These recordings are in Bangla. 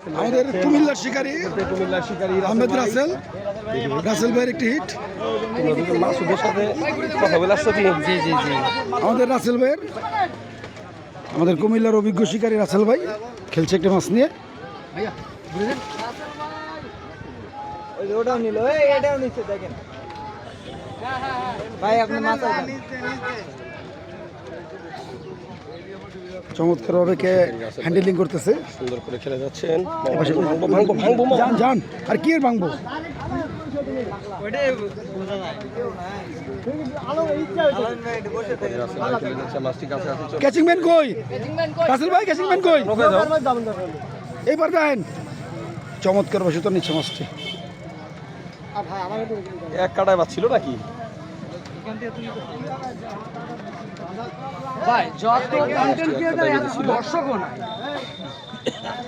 আমাদের কুমিল্লার শিকারী আহমেদ রাসেল ভাইয়ের একটি হিট। মাসুদের সাথে কথা বলে আসছো? জি জি জি, আমাদের রাসেল ভাইয়ের, আমাদের কুমিল্লার অভিজ্ঞ শিকারী রাসেল ভাই খেলছে একটা মাছ নিয়ে। চমৎকার ভাবে কে হ্যান্ডেলিং করতেছে, সুন্দর করে খেলে যাচ্ছেন। যান যান, আর কি এর ভাঙবো? ক্যাচিং ম্যান কই? রাসেল ভাই ক্যাচিং ম্যান কই? এইবার দেন, চমৎকার বসে তো নিচ্ছে মাছটি। এক কাটায় বাচ্ছিল নাকি?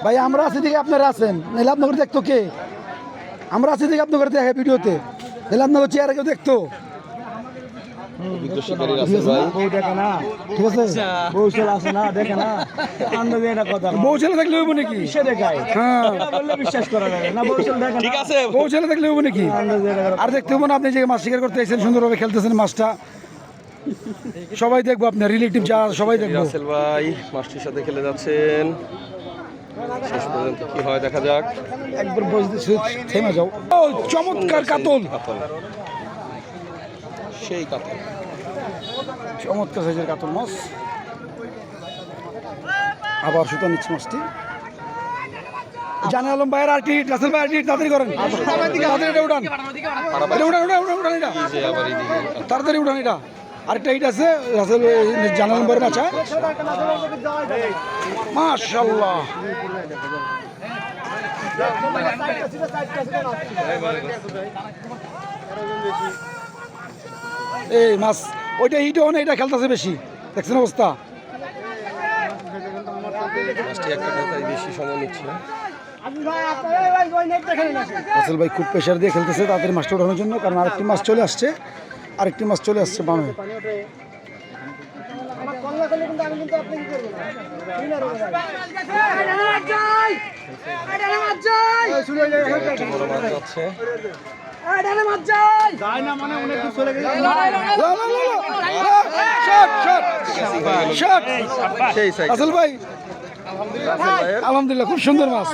ভাই আমরা আছি দিকে আপনারা আছেন, নাহলে আপনাকে দেখতো কে? আমরা আছি দিকে আপনাকে দেখে ভিডিওতে, নাহলে আপনাকে চেয়ারে কেউ দেখতো। অভিজ্ঞ শিকারী রাসেল ভাই। ঠিক আছে, বউ ছেলে থাকলে হইব নাকি? হ্যাঁ, ঠিক আছে, বউ ছেলে থাকলে হইব নাকি? আর দেখতে হবো না, আপনি যে মাছ শিকার করতে এসেছেন, সুন্দরভাবে খেলতেছেন মাছটা, সবাই দেখবো, আপনার রিলেটিভ যা সবাই দেখবো। রাসেল ভাই মাছটির সাথে খেলে যাচ্ছেন, শেষ পর্যন্ত কি হয় দেখা যাক। একবার বসে থেমে যাও। ও চমৎকার কাতল, সেই কাতল, চমৎকার সাইজের কাতল মাছ। আবার সুতা নিচ্ছে মাছটি। জানে আলম ভাইয়ের আরটি, রাসেল ভাই আরটি, তাড়াতাড়ি করেন, তাড়াতাড়ি উঠান, তাড়াতাড়ি উঠান। এটা আরেকটা হিট আছে রাসেল, জানে আলম ভাইয়ের মাছা। মাশাআল্লাহ, এই মাছ ওইটা হিট হয় না, এটা খেলতেছে বেশি, দেখছেন অবস্থা। মাছটি একটা কথাই বেশি সময় নিচ্ছে। রাসেল ভাই খুব প্রেশার দিয়ে খেলতেছে তাড়াতাড়ি মাছটা ওঠানোর জন্য, কারণ আরেকটি মাছ চলে আসছে, বামে। রাসেল ভাই আলহামদুলিল্লাহ, খুব সুন্দর মাছ।